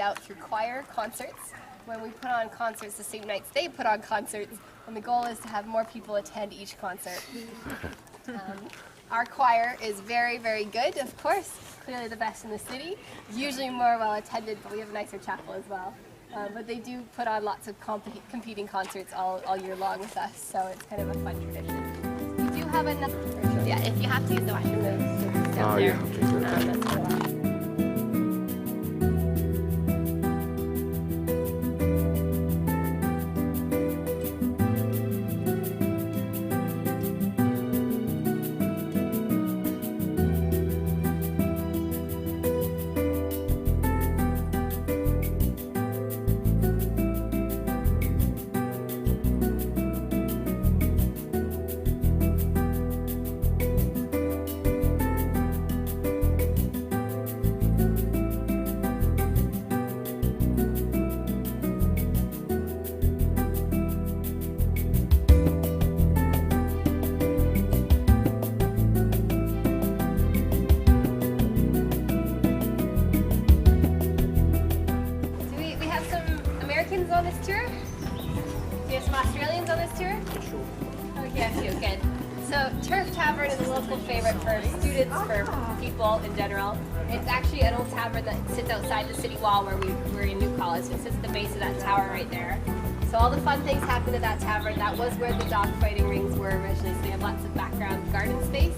about through choir concerts, when we put on concerts the same nights they put on concerts, and the goal is to have more people attend each concert. Our choir is very, very good, of course, clearly the best in the city, usually more well attended, but we have a nicer chapel as well. But they do put on lots of competing concerts all year long with us, so it's kind of a fun tradition. We do have another, yeah, if you have to use the washroom, it's down there. That's for a while. On this tour? Do you have some Australians on this tour? Sure. Okay, a few, good. So Turf Tavern is a local favorite for students, for people in general. It's actually an old tavern that sits outside the city wall where we're in New College. It sits at the base of that tower right there. So all the fun things happen at that tavern. That was where the dog fighting rings were originally, so we have lots of background garden space.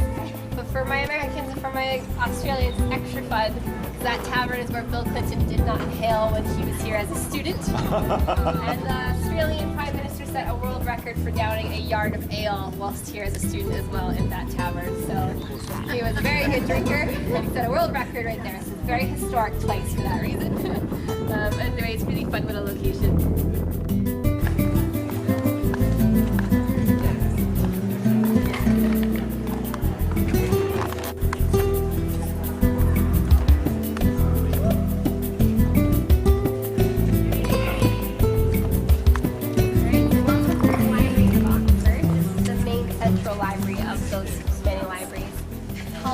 But for my Americans and for my Australians, it's extra fun. That tavern is where Bill Clinton did not inhale when he was here as a student. And the Australian Prime Minister set a world record for downing a yard of ale whilst here as a student as well in that tavern. So he was a very good drinker, and he set a world record right there. So it's a very historic place for that reason. Anyway, it's a really fun little location.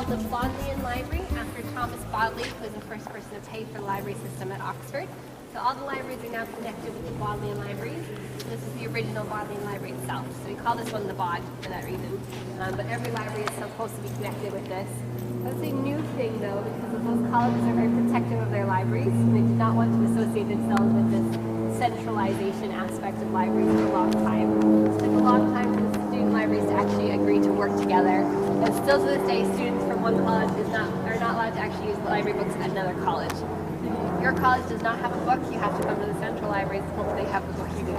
The Bodleian Library, after Thomas Bodley, who was the first person to pay for the library system at Oxford. So all the libraries are now connected with the Bodleian Libraries. This is the original Bodleian Library itself. So we call this one the Bod for that reason. But every library is supposed to be connected with this. That's a new thing though, because most colleges are very protective of their libraries, and they did not want to associate themselves with this centralization aspect of libraries for a long time. It took a long time for the student libraries to actually agree to work together. And still to this day, students from one college are not allowed to actually use the library books at another college. If your college does not have a book, you have to come to the central library until they have the book you do.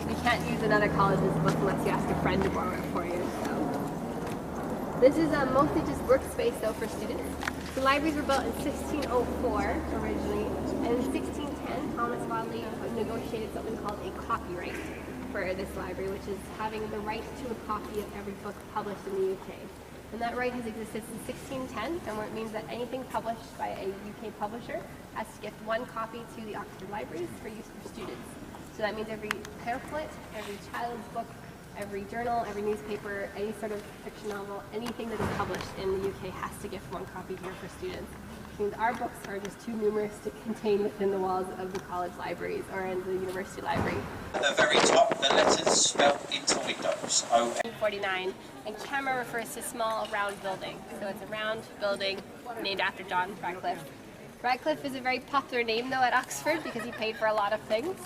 You can't use another college's book unless you ask a friend to borrow it for you. So. This is mostly just workspace though for students. The libraries were built in 1604 originally, and in 1610 Thomas Bodley negotiated something called a copyright for this library, which is having the right to a copy of every book published in the UK. And that right has existed since 1610, and it means that anything published by a UK publisher has to gift one copy to the Oxford Libraries for use for students. So that means every pamphlet, every child's book, every journal, every newspaper, any sort of fiction novel, anything that is published in the UK has to gift one copy here for students. Which means our books are just too numerous to contain within the walls of the college libraries or in the university library. At the very top, the letters spelled into windows. 1949, and Camera refers to a small round building. So it's a round building named after John Radcliffe. Radcliffe is a very popular name though at Oxford because he paid for a lot of things.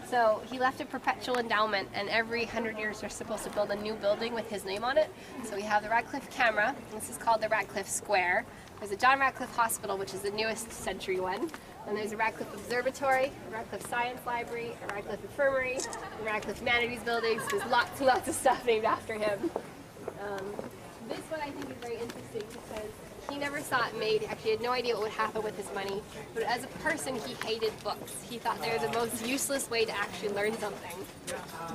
So he left a perpetual endowment, and every 100 years they're supposed to build a new building with his name on it. So we have the Radcliffe Camera, this is called the Radcliffe Square. There's a John Radcliffe Hospital, which is the newest century one. And there's a Radcliffe Observatory, a Radcliffe Science Library, a Radcliffe Infirmary, the Radcliffe Humanities Buildings. There's lots and lots of stuff named after him. This one I think is very interesting because he never saw it made. Actually, he had no idea what would happen with his money. But as a person, he hated books. He thought they were the most useless way to actually learn something.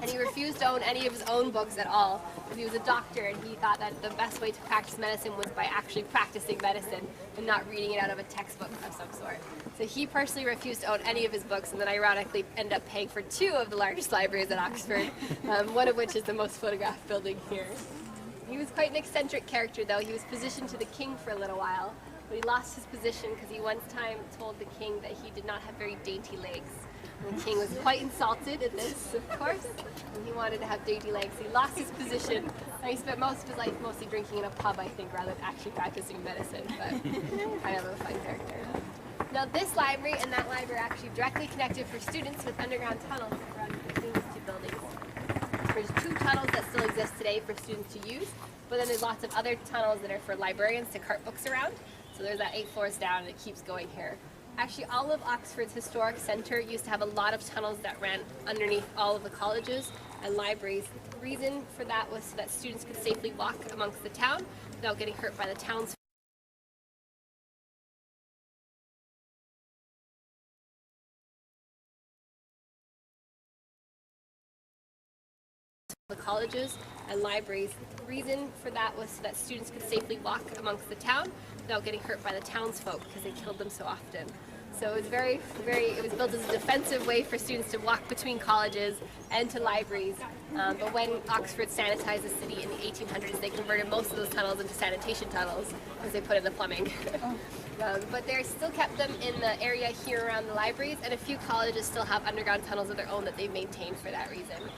And he refused to own any of his own books at all. Because he was a doctor, and he thought that the best way to practice medicine was by actually practicing medicine and not reading it out of a textbook of some sort. So he personally refused to own any of his books, and then ironically ended up paying for 2 of the largest libraries at Oxford, one of which is the most photographed building here. He was quite an eccentric character though. He was positioned to the king for a little while, but he lost his position because he one time told the king that he did not have very dainty legs. And the king was quite insulted at this, of course, and he wanted to have dainty legs. He lost his position, and he spent most of his life mostly drinking in a pub, I think, rather than actually practicing medicine, but kind of a fun character. Now this library and that library are actually directly connected for students with underground tunnels that run between these two buildings. There's 2 tunnels that still exist today for students to use, but then there's lots of other tunnels that are for librarians to cart books around. So there's that 8 floors down, and it keeps going here. Actually, all of Oxford's historic centre used to have a lot of tunnels that ran underneath all of the colleges and libraries. The reason for that was so that students could safely walk amongst the town without getting hurt by the townsfolk. The colleges and libraries. The reason for that was so that students could safely walk amongst the town without getting hurt by the townsfolk because they killed them so often. So it was it was built as a defensive way for students to walk between colleges and to libraries. But when Oxford sanitized the city in the 1800s, they converted most of those tunnels into sanitation tunnels because they put in the plumbing. But they still kept them in the area here around the libraries, and a few colleges still have underground tunnels of their own that they've maintained for that reason.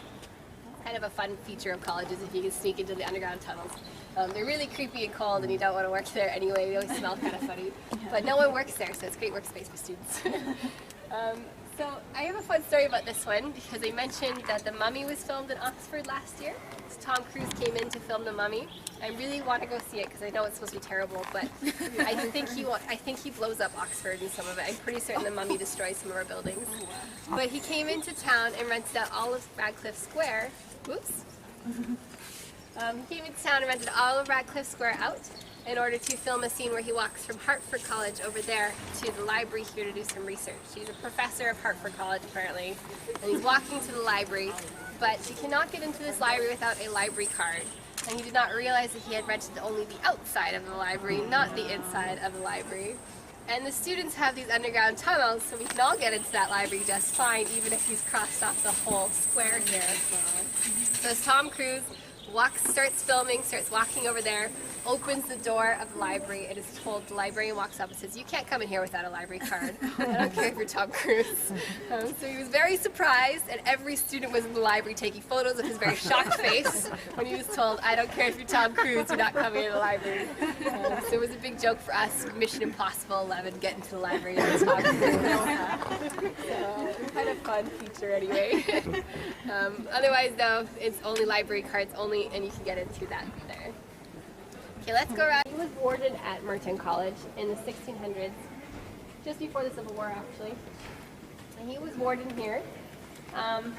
Kind of a fun feature of colleges if you can sneak into the underground tunnels. They're really creepy and cold, and you don't want to work there anyway. They always smell kind of funny, but no one works there, so it's a great workspace for students. So I have a fun story about this one because they mentioned that The Mummy was filmed in Oxford last year. So Tom Cruise came in to film The Mummy. I really want to go see it because I know it's supposed to be terrible, but I think he blows up Oxford in some of it. I'm pretty certain The Mummy destroys some of our buildings. But he came into town and rented out all of Radcliffe Square. Whoops. He came into town and rented all of Radcliffe Square out in order to film a scene where he walks from Hertford College over there to the library here to do some research. He's a professor of Hertford College apparently, and he's walking to the library, but he cannot get into this library without a library card. And he did not realize that he had rented only the outside of the library, not the inside of the library. And the students have these underground tunnels, so we can all get into that library just fine, even if he's crossed off the whole square here. So as Tom Cruise starts filming, starts walking over there, opens the door of the library, and is told, the librarian walks up and says, "You can't come in here without a library card. I don't care if you're Tom Cruise." So he was very surprised, and every student was in the library taking photos of his very shocked face when he was told, "I don't care if you're Tom Cruise, you're not coming in the library." So it was a big joke for us, Mission Impossible 11, get into the library and Tom Cruise. So kind of fun feature anyway. Otherwise though, it's only library cards only, and you can get into that there. Okay, let's go around. He was warden at Merton College in the 1600s, just before the Civil War actually. And he was warden here. And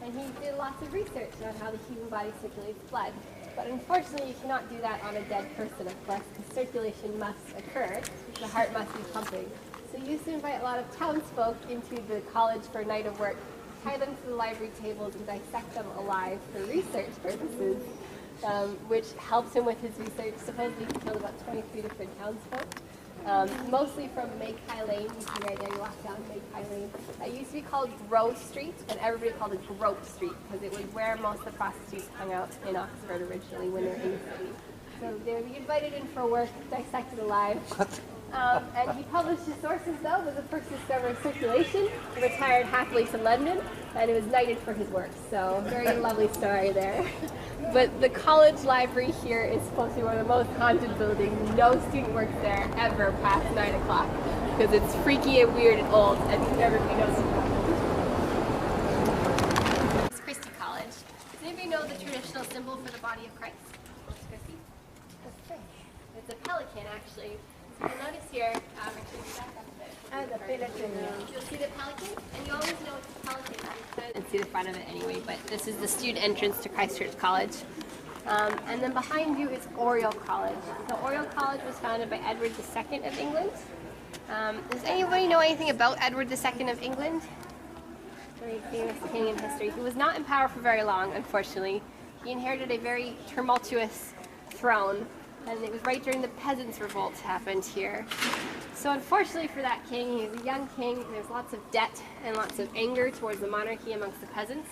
he did lots of research on how the human body circulates blood. But unfortunately, you cannot do that on a dead person, of course, because circulation must occur. The heart must be pumping. So he used to invite a lot of townsfolk into the college for a night of work, tie them to the library tables and dissect them alive for research purposes. Which helped him with his research. Supposedly he killed about 23 different townsfolk, mostly from Maykai Lane. You see right there, you walk down Maykai Lane. It used to be called Grove Street, and everybody called it Grote Street because it was where most of the prostitutes hung out in Oxford originally when they were in the city. So they would be invited in for work, dissected alive. And he published his sources though, was the first discoverer of circulation, retired happily to London, and he was knighted for his work. So very lovely story there. But the college library here is supposed to be one of the most haunted buildings. No student works there ever past 9 o'clock because it's freaky and weird and old, and everybody knows it. It's Christie College. Does anybody know the traditional symbol for the body of Christ? Christie? It's a pelican actually. So you'll notice here, the pelican. You'll see the pelican, and you always know it's a pelican and see the front of it anyway, but this is the student entrance to Christ Church College. And then behind you is Oriel College. So Oriel College was founded by Edward II of England. Does anybody know anything about Edward II of England? Very famous king in history. He was not in power for very long, unfortunately. He inherited a very tumultuous throne, and it was right during the Peasants' Revolt happened here. So unfortunately for that king, he was a young king, there's lots of debt and lots of anger towards the monarchy amongst the peasants,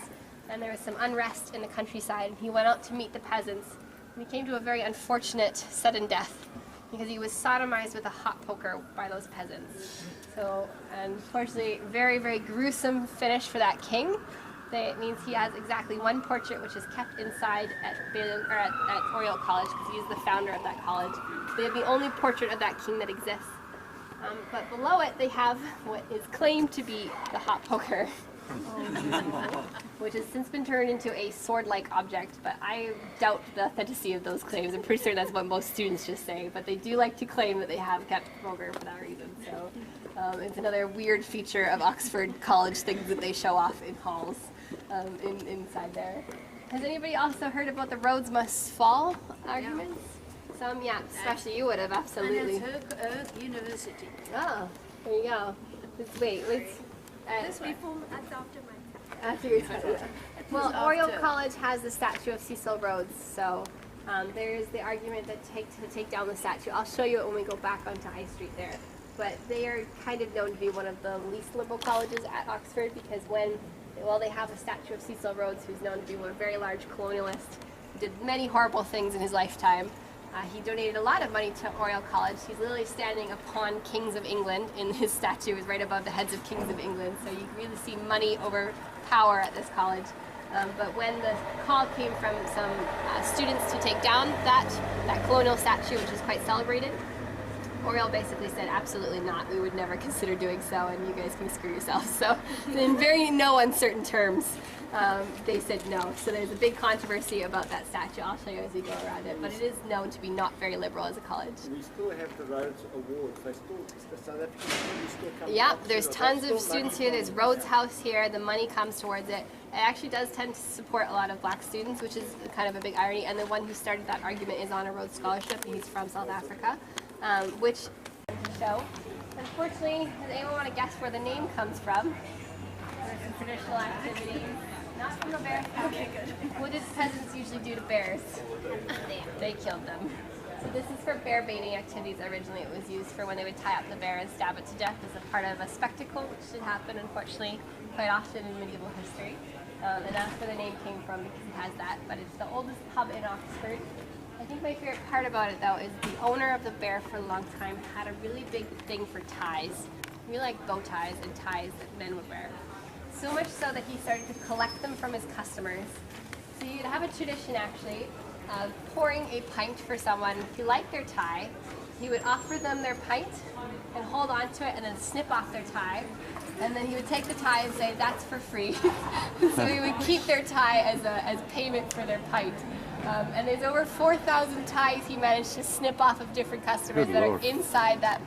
and there was some unrest in the countryside, and he went out to meet the peasants, and he came to a very unfortunate sudden death. because he was sodomized with a hot poker by those peasants. So, unfortunately, very, very gruesome finish for that king. It means he has exactly one portrait, which is kept inside at Oriel College, because he is the founder of that college. They have the only portrait of that king that exists. But below it, they have what is claimed to be the hot poker, which has since been turned into a sword-like object. But I doubt the authenticity of those claims. I'm pretty sure that's what most students just say. But they do like to claim that they have kept poker for that reason. So it's another weird feature of Oxford College things that they show off in halls inside there. Has anybody also heard about the Rhodes must fall arguments? Some, yeah, especially you would have, absolutely. And it's Oak University. Oh, there you go. Let's This before, that's after my after your time. Well, Oriel College has the statue of Cecil Rhodes, so there's the argument that to take down the statue. I'll show you it when we go back onto High Street there. But they are kind of known to be one of the least liberal colleges at Oxford, because they have a statue of Cecil Rhodes, who's known to be a very large colonialist, who did many horrible things in his lifetime. He donated a lot of money to Oriel College. He's literally standing upon kings of England, and his statue is right above the heads of kings of England. So you really see money over power at this college. But when the call came from some students to take down that colonial statue, which is quite celebrated, Oriel basically said, absolutely not. We would never consider doing so, and you guys can screw yourselves. So in very no uncertain terms, they said no. So there's a big controversy about that statue. I'll show you as we go around it. But it is known to be not very liberal as a college. We still have the Rhodes Awards. The South African students still come. Yeah, there's tons of students here. There's Rhodes House here. The money comes towards it. It actually does tend to support a lot of black students, which is kind of a big irony. And the one who started that argument is on a Rhodes Scholarship, and he's from South Africa. Which to show. Unfortunately, does anyone want to guess where the name comes from? There's some traditional activities. Not from a bear. Okay, good. What did peasants usually do to bears? They killed them. So this is for bear baiting activities. Originally it was used for when they would tie up the bear and stab it to death as a part of a spectacle, which did happen, unfortunately, quite often in medieval history. And that's where the name came from, because it has that. But it's the oldest pub in Oxford. I think my favorite part about it, though, is the owner of the bear for a long time had a really big thing for ties. We like bow ties and ties that men would wear. So much so that he started to collect them from his customers. So you'd have a tradition, actually, of pouring a pint for someone who liked their tie. He would offer them their pint and hold on to it and then snip off their tie. And then he would take the tie and say, that's for free. So he would keep their tie as payment for their pint. And there's over 4,000 ties he managed to snip off of different customers that are inside that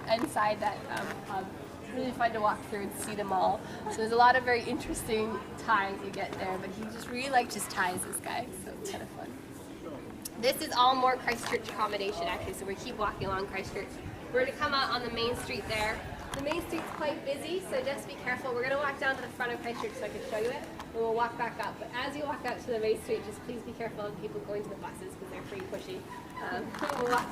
pub. It's really fun to walk through and see them all. So there's a lot of very interesting ties you get there, but he just really liked his ties, this guy, so it's kind of fun. This is all more Christchurch accommodation, actually, so we keep walking along Christchurch. We're going to come out on the main street there. The main street's quite busy, so just be careful. We're going to walk down to the front of Christchurch so I can show you it, and we'll walk back up. But as you walk out to the main street, just please be careful of people going to the buses, because they're pretty pushy. We'll walk.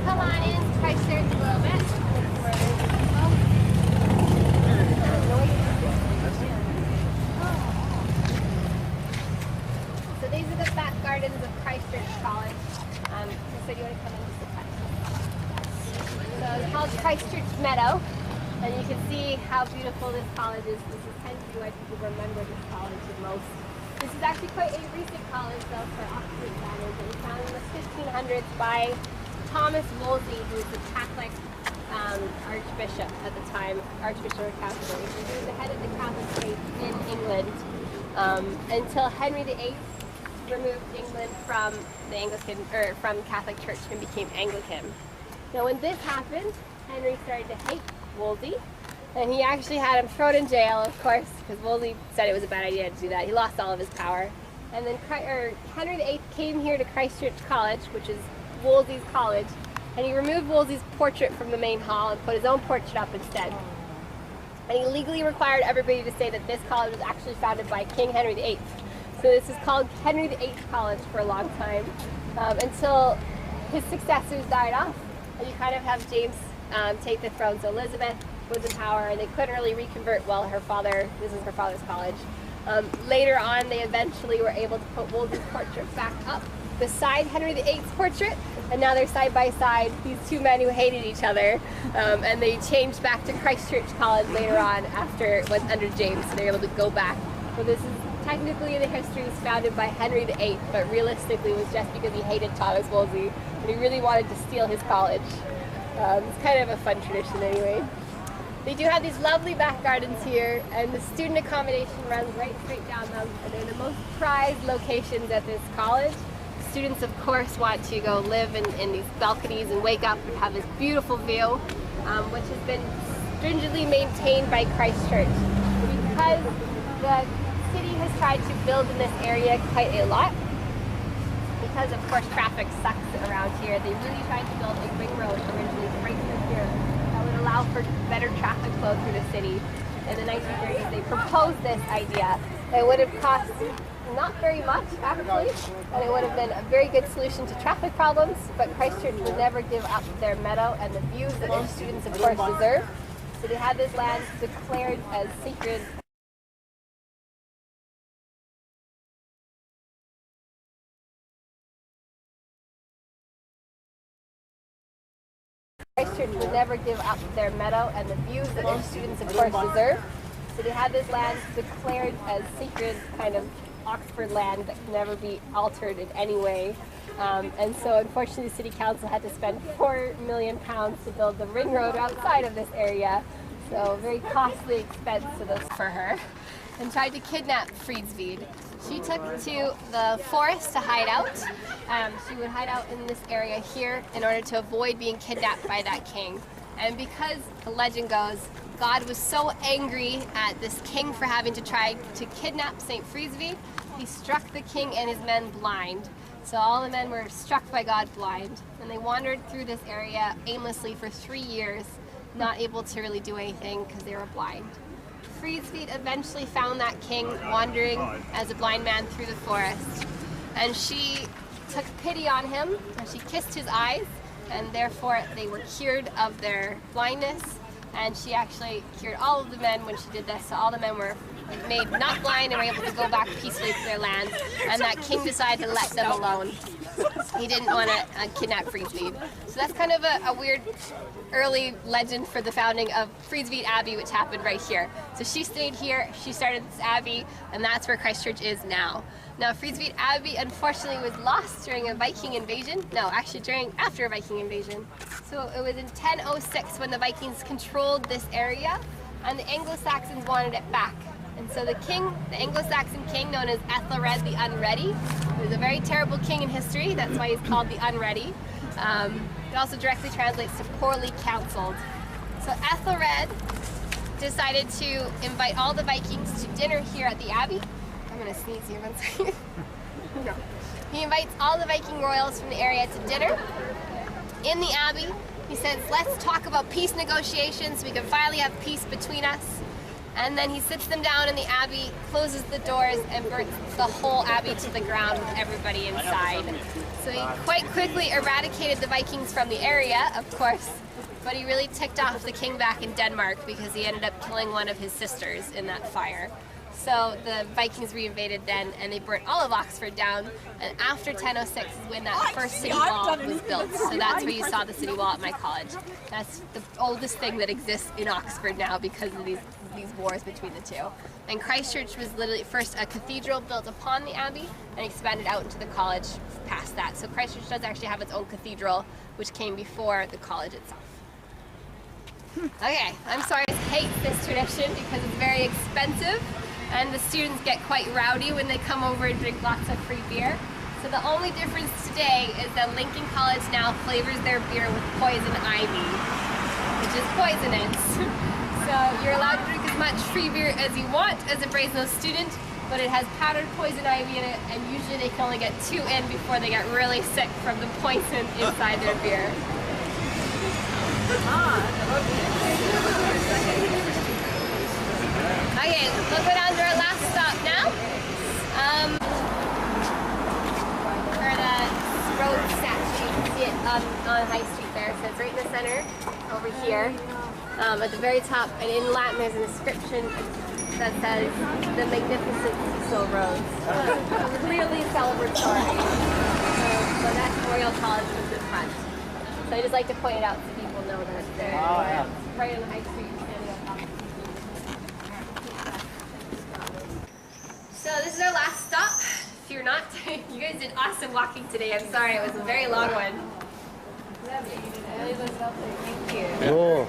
Come on in, Christchurch a little bit. So these are the back gardens of Christchurch College. So you want to come in just a touch. So it's called Christchurch Meadow, and you can see how beautiful this college is. This is tends to be why people remember this college the most. This is actually quite a recent college, though, for Oxford standards. It was founded in the 1500s by Thomas Wolsey, who was the Catholic archbishop at the time, Archbishop of Canterbury. He was the head of the Catholic faith in England until Henry VIII removed England from the from Catholic Church and became Anglican. Now, when this happened, Henry started to hate Wolsey, and he actually had him thrown in jail, of course, because Wolsey said it was a bad idea to do that. He lost all of his power, and then Henry VIII came here to Christchurch College, which is Wolsey's college, and he removed Wolsey's portrait from the main hall and put his own portrait up instead. And he legally required everybody to say that this college was actually founded by King Henry VIII. So this is called Henry VIII College for a long time, until his successors died off. And you kind of have James take the throne. So Elizabeth was in power, and they couldn't really reconvert well her father. This is her father's college. Later on, they eventually were able to put Wolsey's portrait back up beside Henry VIII's portrait, and now they're side by side, these two men who hated each other, and they changed back to Christ Church College later on after it went under James, so they're able to go back. So this is technically the history was founded by Henry VIII, but realistically it was just because he hated Thomas Wolsey, and he really wanted to steal his college. It's kind of a fun tradition anyway. They do have these lovely back gardens here, and the student accommodation runs right straight down them, and they're the most prized locations at this college. Students, of course, want to go live in these balconies and wake up and have this beautiful view, which has been stringently maintained by Christ Church. Because the city has tried to build in this area quite a lot, because of course traffic sucks around here, they really tried to build a ring road originally right through here that would allow for better traffic flow through the city. In the 1930s, they proposed this idea. It would have cost not very much, actually, and it would have been a very good solution to traffic problems, but Christ Church would never give up their meadow and the views that their students, of course, deserve. So they had this land declared as sacred. Christ Church would never give up their meadow and the views that their students, of course, deserve. So they had this land declared as sacred, kind of Oxford land that can never be altered in any way. And so unfortunately the City Council had to spend £4 million to build the ring road outside of this area. So very costly expense for her. And tried to kidnap Friesved. She took to the forest to hide out. She would hide out in this area here in order to avoid being kidnapped by that king. And because the legend goes, God was so angry at this king for having to try to kidnap St. Friesved, he struck the king and his men blind. So all the men were struck by God blind, and they wandered through this area aimlessly for 3 years, not able to really do anything because they were blind. Friesved eventually found that king wandering as a blind man through the forest, and she took pity on him, and she kissed his eyes, and therefore they were cured of their blindness. And she actually cured all of the men when she did this, so all the men were made not blind and were able to go back peacefully to their land, and that king decided to let them alone. He didn't want to kidnap Friesved. So that's kind of a weird early legend for the founding of Friesved Abbey, which happened right here. So she stayed here, she started this abbey, and that's where Christ Church is now. Now Friesved Abbey unfortunately was lost during a Viking invasion. No, actually after a Viking invasion. So it was in 1006 when the Vikings controlled this area, and the Anglo-Saxons wanted it back. And so the Anglo-Saxon king known as Ethelred the Unready, who was a very terrible king in history, that's why he's called the Unready. It also directly translates to poorly counseled. So Ethelred decided to invite all the Vikings to dinner here at the Abbey. I'm gonna sneeze here one second. No. He invites all the Viking royals from the area to dinner in the Abbey. He says, let's talk about peace negotiations so we can finally have peace between us. And then he sits them down in the Abbey, closes the doors, and burns the whole Abbey to the ground with everybody inside. So he quite quickly eradicated the Vikings from the area, of course, but he really ticked off the king back in Denmark because he ended up killing one of his sisters in that fire. So the Vikings reinvaded then, and they burnt all of Oxford down, and after 1006 is when that first city wall was built. So that's where you saw the city wall at my college. That's the oldest thing that exists in Oxford now because of these wars between the two. And Christ Church was literally first a cathedral built upon the Abbey and expanded out into the college past that. So Christ Church does actually have its own cathedral, which came before the college itself. Okay, I'm sorry I hate this tradition because it's very expensive, and the students get quite rowdy when they come over and drink lots of free beer. So the only difference today is that Lincoln College now flavors their beer with poison ivy, which is poisonous. So you're allowed to drink as much free beer as you want as a Brasenose student, but it has powdered poison ivy in it, and usually they can only get 2 in before they get really sick from the poison inside their beer. Okay, we'll go down to our last stop now. For the road statue, you can see it on High Street there, so it's right in the center. over here at the very top, and in Latin there's an inscription that says the Magnificent Cecil Rhodes. Clearly celebratory. So that's Royal College was in front. So I just like to point it out so people know that it's there. Oh, yeah. It's right on the high street, standing on top of the So this is our last stop. Fear not. You guys did awesome walking today. I'm sorry, it was a very long one. Thank you. Oh,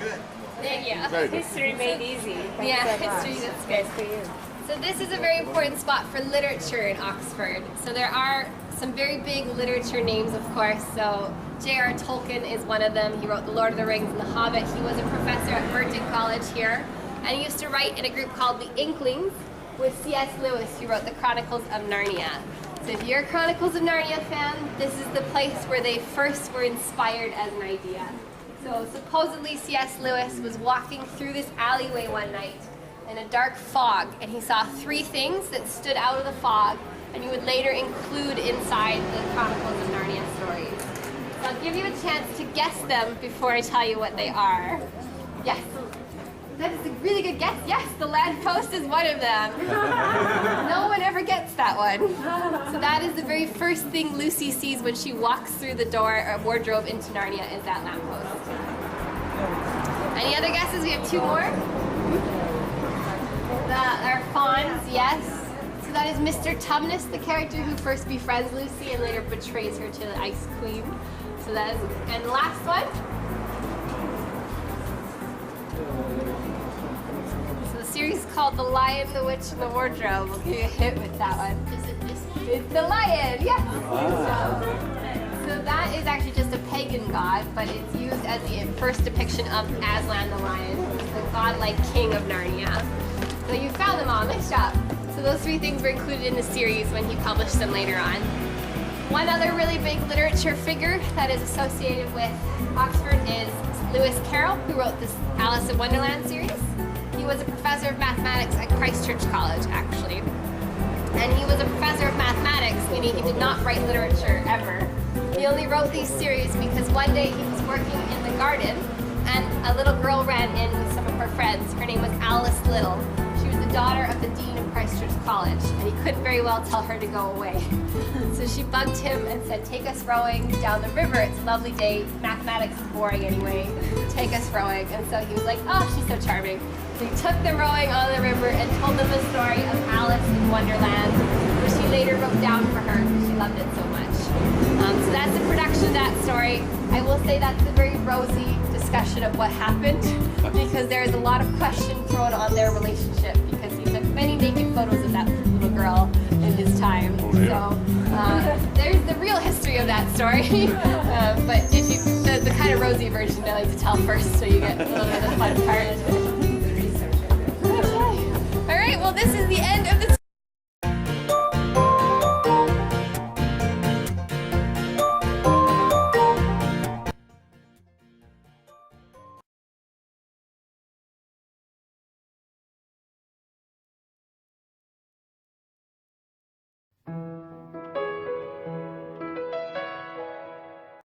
Thank you. History made easy. Yeah, history, that's good. For you. So this is a very important spot for literature in Oxford. So there are some very big literature names, of course. So J.R. Tolkien is one of them. He wrote The Lord of the Rings and The Hobbit. He was a professor at Merton College here. And he used to write in a group called the Inklings with C.S. Lewis, who wrote the Chronicles of Narnia. So if you're a Chronicles of Narnia fan, this is the place where they first were inspired as an idea. So supposedly C.S. Lewis was walking through this alleyway one night in a dark fog, and he saw 3 things that stood out of the fog, and you would later include inside the Chronicles of Narnia stories. So I'll give you a chance to guess them before I tell you what they are. Yes. That is a really good guess. Yes, the lamppost is one of them. No one ever gets that one. So that is the very first thing Lucy sees when she walks through the door or wardrobe into Narnia is that lamppost. Any other guesses? We have 2 more. Our fawns, yes. So that is Mr. Tumnus, the character who first befriends Lucy and later betrays her to the Ice Queen. So that is, and the last one. So the series is called The Lion, the Witch, and the Wardrobe. We'll give you a hit with that one. Is it this one? It's the lion, yes. So that is actually just a pagan god, but it's used as the first depiction of Aslan the lion, the godlike king of Narnia. So you found them all, nice job. So those 3 things were included in the series when he published them later on. One other really big literature figure that is associated with Oxford is Lewis Carroll, who wrote this Alice in Wonderland series. He was a professor of mathematics at Christ Church College, actually. And he was a professor of mathematics, meaning he did not write literature ever. He only wrote these series because one day he was working in the garden and a little girl ran in with some of her friends. Her name was Alice Little. She was the daughter of the dean of Christ Church College, and he couldn't very well tell her to go away. So she bugged him and said, take us rowing down the river. It's a lovely day. Mathematics is boring anyway. Take us rowing. And so he was like, oh, she's so charming. So he took them rowing on the river and told them the story of Alice in Wonderland, which he later wrote down for her because she loved it so much. So that's the production of that story. I will say that's a very rosy discussion of what happened because there is a lot of question thrown on their relationship because he took many naked photos of that little girl in his time. So there's the real history of that story. But if you, the kind of rosy version I like to tell first so you get a little bit of the fun part. Okay. All right, well this is the end of the